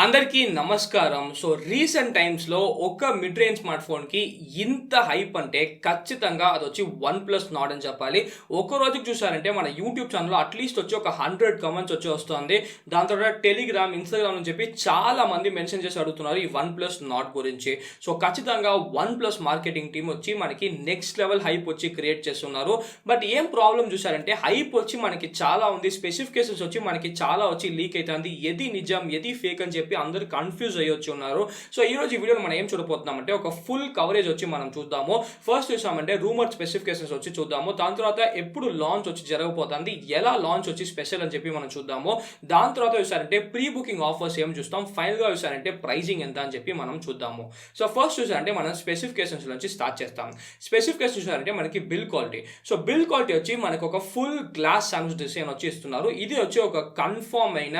అందరికీ నమస్కారం. So recent టైమ్స్‌లో ఒక మిడ్ రేంజ్ స్మార్ట్ ఫోన్‌కి ఇంత హైప్ అంటే ఖచ్చితంగా అదొచ్చి వన్ ప్లస్ నార్డ్ అని చెప్పాలి. ఒక రోజుకి చూసారంటే మన యూట్యూబ్ ఛానెల్‌లో అట్‌లీస్ట్ వచ్చి ఒక 100 కామెంట్స్ వచ్చి వస్తుంది. దాని తర్వాత టెలిగ్రామ్, ఇన్‌స్టాగ్రామ్ అని చెప్పి చాలా మంది మెన్షన్ చేసి అడుగుతున్నారు ఈ వన్ ప్లస్ నార్డ్ గురించి. సో ఖచ్చితంగా వన్ ప్లస్ మార్కెటింగ్ టీమ్ వచ్చి మనకి నెక్స్ట్ లెవెల్ హైప్ వచ్చి క్రియేట్ చేస్తున్నారు. బట్ ఏం ప్రాబ్లమ్ చూసారంటే హైప్ వచ్చి మనకి చాలా ఉంది. స్పెసిఫికేషన్స్ వచ్చి మనకి చాలా వచ్చి లీక్ అయితుంది. ఏది నిజం, ఏది ఫేక్ అని చెప్పి అందరూ కన్ఫ్యూజ్ అయ్యొచ్చు ఉన్నారు. సో ఈ రోజు ఈ వీడియోలో మనం ఏం చూడబోతున్నామంటే ఒక ఫుల్ కవరేజ్ వచ్చి మనం చూద్దాము. ఫస్ట్ చూసామంటే రూమర్ స్పెసిఫికేషన్స్ వచ్చి చూద్దాము. దాని తర్వాత ఎప్పుడు లాంచ్ వచ్చి జరగబోతుంది, ఎలా లాంచ్ వచ్చి స్పెషల్ అని చెప్పి మనం చూద్దాము. దాని తర్వాత చూసారంటే ప్రీ బుకింగ్ ఆఫర్స్ ఏం చూస్తాం, ఫైనల్ గా చూసారంటే ప్రైజింగ్ ఎంత అని చెప్పి మనం చూద్దాము. సో ఫస్ట్ చూసారంటే మనం స్పెసిఫికేషన్స్ నుంచి స్టార్ట్ చేస్తాం. స్పెసిఫికేషన్ చూసారంటే మనకి bill quality. So bill quality వచ్చి మనకి ఒక ఫుల్ గ్లాస్ సాండ్విచ్ డిజైన్ వచ్చి ఇస్తున్నారు. ఇది వచ్చి ఒక కన్ఫర్మ్ అయిన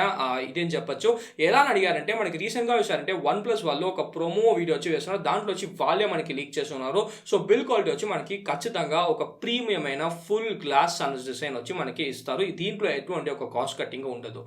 ఇదేం చెప్పొచ్చు. ఎలా అడిగారంటే మనకి రీసెంట్ గా చూసారంటే వన్ ప్లస్ వాళ్ళు ఒక ప్రోమో వీడియో వచ్చి వేస్తున్నారు. దాంట్లో వచ్చి వాళ్ళే మనకి లీక్ చేస్తున్నారు. సో బిల్ క్వాలిటీ వచ్చి మనకి ఖచ్చితంగా ఒక ప్రీమియం అయిన ఫుల్ గ్లాస్ సాండ్విచ్ డిజైన్ వచ్చి మనకి ఇస్తారు. దీంట్లో ఎటువంటి ఒక కాస్ట్ కట్టింగ్ ఉండదు.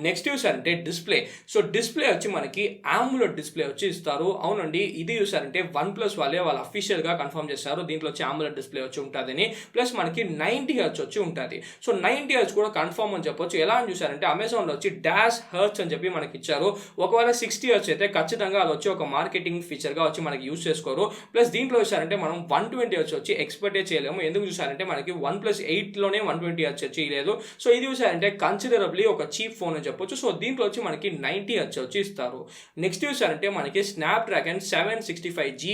నెక్స్ట్ చూసారంటే డిస్ప్లే. సో డిస్ప్లే వచ్చి మనకి AMOLED డిస్ప్లే వచ్చి ఇస్తారు. అవునండి, ఇది చూసారంటే వన్ ప్లస్ వాళ్ళే వాళ్ళు అఫీషియల్ గా కన్ఫర్మ్ చేస్తారు. దీంట్లో వచ్చి AMOLED డిస్ప్లే వచ్చి ఉంటుందని. ప్లస్ మనకి 90 హెర్ట్జ్ వచ్చి ఉంటుంది. సో 90 హెర్ట్జ్ కూడా కన్ఫర్మ్ అని చెప్పొచ్చు. ఎలా అని చూసారంటే అమెజాన్ లో వచ్చి డాష్ హెర్ట్జ్ అని చెప్పి మనకి ఇచ్చారు. ఒకవేళ 60 హెర్ట్జ్ అయితే ఖచ్చితంగా అది వచ్చి ఒక మార్కెటింగ్ ఫీచర్ గా వచ్చి మనకి యూజ్ చేసుకోరు. ప్లస్ దీంట్లో చూసారంటే మనం 120 హెర్ట్జ్ వచ్చి ఎక్స్పెక్ట్ చేయలేము. ఎందుకు చూసారంటే మనకి వన్ ప్లస్ 8 లోనే 120 హెర్ట్జ్ వచ్చి లేదు. సో ఇది చూసారంటే కన్సిడరబ్లీ ఒక చీప్ ఫోన్ అని చెప్పొచ్చు. సో దీంట్లో వచ్చి మనకి 90 హెర్ట్జ్ వచ్చి ఇస్తారు. నెక్స్ట్ చూసారంటే మనకి Snapdragon 765G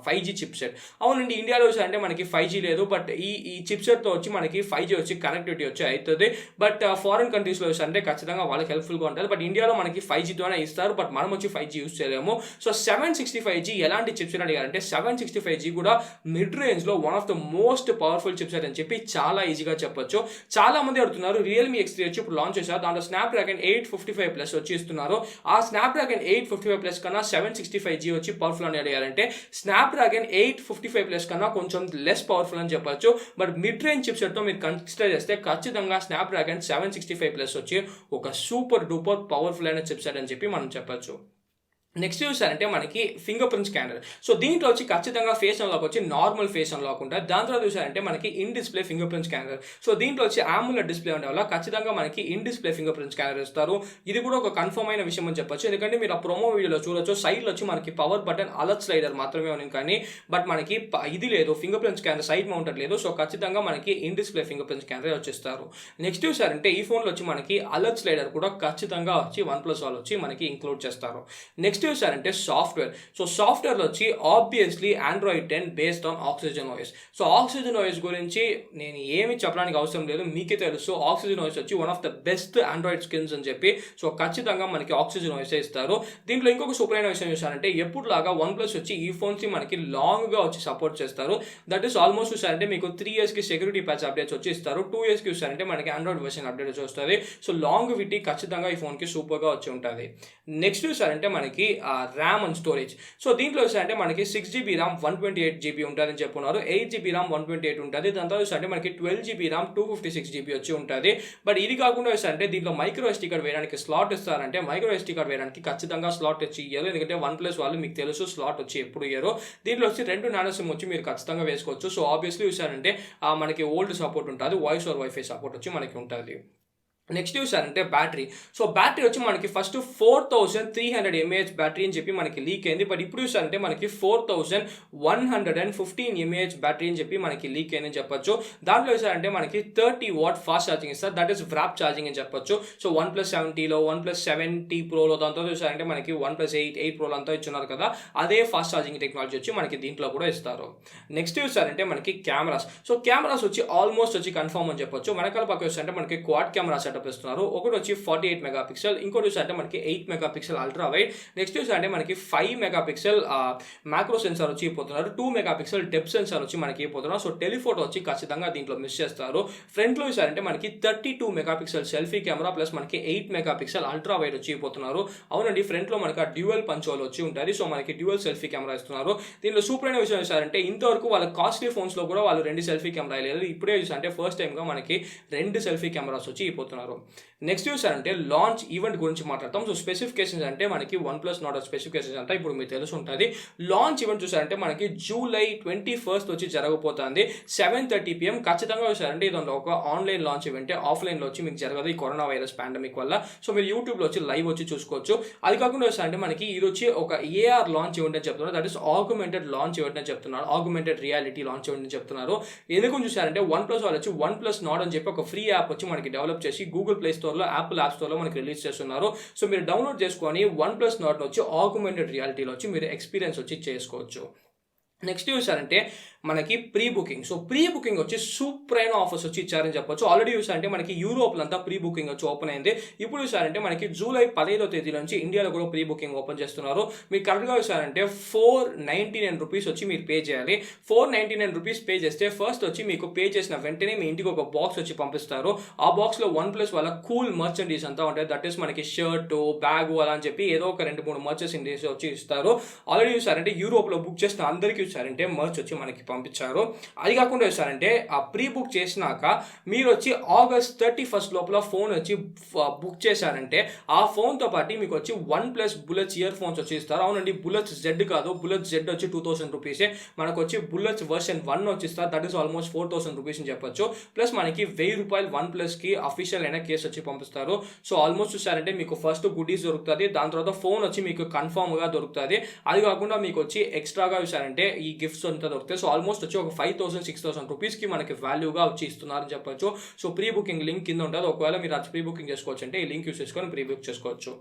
5G chip set. అవునండి, ఇండియాలో చూసారంటే మనకి 5G లేదు. బట్ ఈ చిప్ సెట్ తో వచ్చి మనకి 5G వచ్చి కనెక్టివిటీ వచ్చి అవుతుంది. బట్ ఫారిన్ కంట్రీస్ లో చూసారంటే ఖచ్చితంగా వాళ్ళకి హెల్ప్ఫుల్ గా ఉంటుంది. బట్ ఇండియాలో మనకి 5G తోనే ఇస్తారు. బట్ మనం వచ్చి 5G యూస్ చేయలేము. సో 765G ఎలాంటి చిప్ సెట్ అడిగారంటే 765G కూడా మిడ్ రేంజ్ లో one of the most powerful chip set అని చెప్పి చాలా ఈజీగా చెప్పొచ్చు. చాలా మంది అడుగుతున్నారు రియల్మీ X3 వచ్చి ఇప్పుడు లాంచ్ చేశారు. దాంట్లో స్నాప్డ్రాగన్ 855 ప్లస్ వచ్చి ఇస్తున్నారు. ఆ స్నాప్డ్రాగన్ 855 ప్లస్ కన్నా 765G వచ్చి పవర్ఫుల్ అని అడిగారంటే స్నాప్డ్రాగన్ 855 ప్లస్ కన్నా కొంచెం లెస్ పవర్ఫుల్ అని చెప్పొచ్చు. But mid range chip set తో మీరు కన్సిడర్ చేస్తే ఖచ్చితంగా స్నాప్డ్రాగన్ 765 ప్లస్ వచ్చి ఒక సూపర్ డూపర్ పవర్ఫుల్ అయిన చిప్ సెట్ అని చెప్పి మనం చెప్పొచ్చు. నెక్స్ట్ చూసారంటే మనకి ఫింగర్ ప్రింట్ స్కానర్. సో దీంట్లో వచ్చి ఖచ్చితంగా ఫేస్ అన్లాక్ వచ్చి నార్మల్ ఫేస్ అన్లాక్ ఉంటుంది. దాని తర్వాత చూసారంటే మనకి in display finger print scanner. So దీంట్లో వచ్చి AMOLED డిస్ప్లే ఉండే వల్ల ఖచ్చితంగా మనకి in display finger print scanner ఇస్తారు. ఇది కూడా ఒక కన్ఫర్మ్ అయిన విషయం అని చెప్పొచ్చు. ఎందుకంటే మీరు ఆ ప్రోమో వీడియోలో చూడొచ్చు, సైడ్లో వచ్చి మనకి పవర్ బటన్ అలర్ట్ స్లైడర్ మాత్రమే ఉంది. కానీ బట్ మనకి ఇది లేదు, finger print scanner side mounted లేదు. సో ఖచ్చితంగా మనకి in display finger print scanner వచ్చేస్తారు. నెక్స్ట్ చూసారంటే ఈ ఫోన్లో వచ్చి మనకి అలర్ట్ స్లైడర్ కూడా ఖచ్చితంగా వచ్చి వన్ ప్లస్ వాళ్ళు వచ్చి మనకి ఇంక్లూడ్ చేస్తారు. నెక్స్ట్ చూసారంటే సాఫ్ట్వేర్. సో సాఫ్ట్వేర్లో వచ్చి obviously Android 10 based on oxygen OS. So oxygen OS గురించి నేను ఏమి చెప్పడానికి అవసరం లేదు, మీకే తెలుసు. ఆక్సిజన్ OS వచ్చి one of the best Android skins అని చెప్పి. సో ఖచ్చితంగా మనకి ఆక్సిజన్ OS ఇస్తారు. దీంట్లో ఇంకొక సూపర్ అయిన విషయం చూసారంటే ఎప్పుడులాగా వన్ ప్లస్ వచ్చి ఈ ఫోన్స్ మనకి లాంగ్ గా వచ్చి సపోర్ట్ చేస్తారు. దట్ ఈస్ ఆల్మోస్ట్ చూసారంటే మీకు 3 years కి సెక్యూరిటీ ప్యాచ్ అప్డేట్స్ వచ్చి ఇస్తారు. 2 years కి చూసారంటే మనకి ఆండ్రాయిడ్ వర్షన్ అప్డేట్ వచ్చి వస్తుంది. సో లాంగ్ విటీ ఖచ్చితంగా ఈ ఫోన్ కి సూపర్ గా వచ్చి ఉంటుంది. నెక్స్ట్ చూసారంటే మనకి ర్యామ్ అండ్ స్టోరేజ్. సో దీంట్లో చూసారంటే మనకి 6GB ర్యామ్ 128GB ఉంటుందని చెప్పున్నారు. 8GB ర్యామ్ 128 ఉంటుంది. దాని తర్వాత చూసారంటే మనకి 12GB ర్యామ్ 256GB వచ్చి ఉంటుంది. బట్ ఇది కాకుండా చూసారంటే దీంట్లో మైక్రో SD కార్డ్ వేయడానికి స్లాట్ ఇస్తారంటే మైక్రో SD కార్డ్ వేయడానికి ఖచ్చితంగా స్లాట్ వచ్చి ఇయ్యారు. ఎందుకంటే వన్ ప్లస్ వాళ్ళు మీకు తెలుసు స్లాట్ వచ్చి ఎప్పుడు ఇయ్యారు. దీంట్లో వచ్చి 2 నానో సిమ్ వచ్చి మీరు ఖచ్చితంగా వేసుకోవచ్చు. సో ఆబ్వియస్లీ చూసారంటే మనకి ఓల్డ్ సపోర్ట్ ఉంటుంది, వాయిస్ ఓవర్ వైఫై సపోర్ట్ వచ్చి మనకి ఉంటుంది. నెక్స్ట్ చూసారంటే బ్యాటరీ. సో బ్యాటరీ వచ్చి మనకి ఫస్ట్ 4300 mAh బ్యాటరీ అని చెప్పి మనకి లీక్ అయింది. బట్ ఇప్పుడు చూసారంటే మనకి 4115 mAh బ్యాటరీ అని చెప్పి మనకి లీక్ అయిందని చెప్పొచ్చు. దాంట్లో చూసారంటే మనకి 30 వాట్ ఫాస్ట్ ఛార్జింగ్ ఇస్తారు. దట్ ఈస్ వ్రాప్ ఛార్జింగ్ అని చెప్పొచ్చు. సో OnePlus 70లో, OnePlus 70 Proలో దాంతో చూసారంటే మనకి OnePlus 8 Proలో అంతా ఇచ్చున్నారు కదా, అదే ఫాస్ట్ ఛార్జింగ్ టెక్నాలజీ వచ్చి మనకి దీంట్లో కూడా ఇస్తారు. నెక్స్ట్ చూసారంటే మనకి కెమెరాస్. సో కెమెరాస్ వచ్చి ఆల్మోస్ట్ వచ్చి కన్ఫర్మ్ అని చెప్పొచ్చు. వెనకాల పక్క చూసారంటే మనకి క్వాడ్ కెమెరా సెటప్ ఇస్తున్నారు. ఒకటి వచ్చి 48 మెగాపిక్సెల్, ఇంకోటి చూసారంటే మనకి 8 మెగాపిక్సెల్ అల్ట్రా వైడ్. నెక్స్ట్ చూసారంటే మనకి 5 మెగాపిక్సెల్ మ్యాక్రో సెన్సార్ వచ్చి ఇపోతున్నారు. 2 మెగాపిక్సెల్ డెప్త్ సెన్సార్ వచ్చి మనకి ఇపోతున్నారు. సో టెలిఫోటో వచ్చి ఖచ్చితంగా దీంట్లో మిస్ చేస్తారు. ఫ్రంట్ లో చూసారంటే మనకి 32 మెగాపిక్సెల్ సెల్ఫీ కెమెరా ప్లస్ మనకి 8 మెగాపిక్సెల్ అల్ట్రా వైడ్ వచ్చి ఇపోతున్నారు. అవునండి, ఫ్రంట్ లో మనకి డ్యూయల్ పంచోల్ వచ్చి ఉంటుంది. సో మనకి డ్యూయల్ సెల్ఫీ కెమెరా ఇస్తున్నారు. దీనిలో సూపర్ అయిన విషయం చూసారంటే ఇంతవరకు వాళ్ళ కాస్ట్లీ ఫోన్స్ లో కూడా వాళ్ళు 2 సెల్ఫీ కెమెరా లేదు. ఇప్పుడే చూసారంటే ఫస్ట్ టైం గా మనకి 2 సెల్ఫీ కెమెరాస్ వచ్చి ఇపోతున్నారు. నెక్స్ట్ చూసారంటే లాంచ్ ఈవెంట్ గురించి మాట్లాడతాం. సో స్పెసిఫికేషన్స్ అంటే మనకి OnePlus Nord స్పెసిఫికేషన్స్ అంతా ఇప్పుడు మీకు తెలిసి ఉంటుంది. లాంచ్ ఈవెంట్ చూసారంటే మనకి జూలై 21 వచ్చి జరగబోతుంది 7:30 PM. ఖచ్చితంగా చూసారంటే ఇది ఒక ఆన్లైన్ లాంచ్ ఈవెంట్, ఆఫ్లైన్లో వచ్చి మీకు జరగదు ఈ కరోనా వైరస్ పాండమిక్ వల్ల. సో మీరు యూట్యూబ్లో వచ్చి లైవ్ వచ్చి చూసుకోవచ్చు. అది కాకుండా చూసారంటే మనకి ఇది వచ్చి ఒక AR లాంచ్ ఈవెంట్ అని చెప్తున్నారు, that is augmented launch event అని చెప్తున్నారు, ఆగ్మెంటెడ్ రియాలిటీ లాంచ్ ఈవెంట్ అని చెప్తున్నారు. ఎందుకు చూసారంటే OnePlus వాళ్ళు వచ్చి OnePlus Nord అని చెప్పి ఒక ఫ్రీ యాప్ వచ్చి మనకి డెవలప్ చేసి గూగుల్ ప్లే స్టోర్లో, యాపిల్ యాప్ స్టోర్లో మనకి రిలీజ్ చేస్తున్నారు. సో మీరు డౌన్లోడ్ చేసుకొని OnePlus Nord వచ్చి ఆగ్మెంటెడ్ రియాలిటీలో వచ్చి మీరు ఎక్స్పీరియన్స్ వచ్చి చేసుకోవచ్చు. నెక్స్ట్ చూసారంటే మనకి pre booking. So pre booking వచ్చి సూపర్ అయిన ఆఫర్స్ వచ్చి ఇచ్చారని చెప్పొచ్చు. ఆల్రెడీ చూసారంటే మనకి యూరోప్లో అంతా ప్రీ బుకింగ్ వచ్చి ఓపెన్ అయింది. ఇప్పుడు చూసారంటే మనకి జూలై 15వ తేదీ నుంచి ఇండియాలో కూడా ప్రీ బుకింగ్ ఓపెన్ చేస్తున్నారు. మీకు కరెక్ట్గా చూసారంటే 499 రూపీస్ వచ్చి మీరు పే చేయాలి. 499 రూపీస్ పే చేస్తే ఫస్ట్ వచ్చి మీకు పే చేసిన వెంటనే మీ ఇంటికి ఒక బాక్స్ వచ్చి పంపిస్తారు. ఆ బాక్స్లో OnePlus వాళ్ళ కూల్ మర్చెండీస్ అంతా ఉంటాయి, దట్ ఈస్ మనకి షర్ట్, బ్యాగ్ అలా అని చెప్పి ఏదో ఒక 2-3 మర్చెండీస్ వచ్చి ఇస్తారు. ఆల్రెడీ చూసారంటే యూరోప్లో బుక్ చేసిన అందరికీ చూసారంటే మర్చ్ వచ్చి మనకి పంపించారు. అది కాకుండా చూసారంటే ఆ ప్రీ బుక్ చేసినాక మీరు వచ్చి ఆగస్ట్ 31 లోపల ఫోన్ వచ్చి బుక్ చేశారంటే ఆ ఫోన్తో పాటు మీకు వచ్చి OnePlus Bullets ఇయర్ ఫోన్స్ వచ్చి ఇస్తారు. అవునండి, Bullets Z కాదు, Bullets Z వచ్చి 2000 రూపీసే. మనకు వచ్చి Bullets version 1 వచ్చి ఇస్తారు, దట్ ఈస్ ఆల్మోస్ట్ 4000 రూపీస్ అని చెప్పొచ్చు. ప్లస్ మనకి 1000 రూపాయలు OnePlusకి అఫీషియల్ అయిన కేసు వచ్చి పంపిస్తారు. సో ఆల్మోస్ట్ చూసారంటే మీకు ఫస్ట్ గుడీస్ దొరుకుతుంది, దాని తర్వాత ఫోన్ వచ్చి మీకు కన్ఫర్మ్గా దొరుకుతుంది. అది కాకుండా మీకు వచ్చి ఎక్స్ట్రాగా చూసారంటే ఈ గిఫ్ట్స్ అంతా దొరుకుతాయి. సో ఆల్మోస్ట్ వచ్చి ఒక 5000-6000 రూపీస్కి మనకి వాల్యూగా వచ్చి ఇస్తున్నారని చెప్పొచ్చు. సో ప్రీ బుకింగ్ లింక్ కింద ఉంటుంది, ఒకవేళ మీరు అది ప్రీ బుకింగ్ చేసుకోవచ్చు అంటే ఈ లింక్ యూస్ చేసుకొని ప్రీ బుక్ చేసుకోవచ్చు.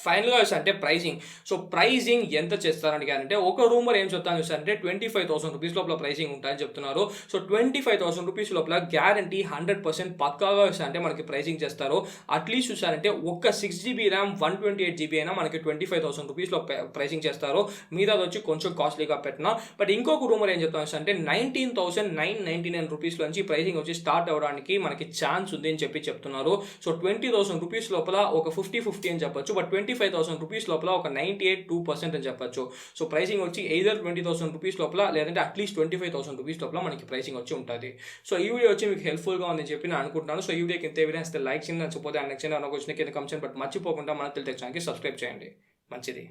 ఫైనల్గా చూసారంటే ప్రైజింగ్. సో ప్రైజింగ్ ఎంత చేస్తారని అంటే ఒక రూమర్ ఏం చెప్తాను చూసారంటే 25,000 రూపీస్ లోపల ప్రైజింగ్ ఉంటాయని చెప్తున్నారు. సో 25,000 రూపీస్ లోపల గ్యారంటీ 100% పక్కాగా చూసారంటే మనకి ప్రైజింగ్ చేస్తారు. అట్లీస్ట్ చూసారంటే ఒక్క 6GB ర్యామ్ 128GB అయినా మనకి 25,000 రూపీస్లో ప్రైజింగ్ చేస్తారు. మీద వచ్చి కొంచెం కాస్ట్లీగా పెట్టినా. బట్ ఇంకొక రూమర్ ఏం చెప్తాను అంటే 19,999 రూపీస్ నుంచి ప్రైజింగ్ వచ్చి స్టార్ట్ అవ్వడానికి మనకి ఛాన్స్ ఉంది అని చెప్తున్నారు. సో 20,000 రూపీస్ లోపల ఒక 50-50 అని చెప్పొచ్చు, బట్ 25,000 రూపీస్ లోపల ఒక 98.2% అని చెప్పొచ్చు. సో ప్రైసింగ్ వచ్చి ఎయిదర్ 20,000 రూపీస్ లోపల లేదంటే అట్లీస్ట్ 25,000 రూపీస్ లోపల మనకి ప్రైసింగ్ వచ్చి ఉంటుంది. సో ఈ వీడియో వచ్చి మీకు హెల్ప్ఫుల్గా ఉందని చెప్పి నేను అనుకుంటున్నాను. సో ఈ వీడియోకి ఇంత ఎవిడెన్స్ లైక్ చేయండి, నచ్చిపోతే ఆ నెక్స్ట్ నాకు వచ్చిన కింద కమెంట్ చేయండి. బట్ మర్చిపోకుండా మన తెలుగు ఛానల్కి సబ్స్క్రైబ్ చేయండి. మంచిది.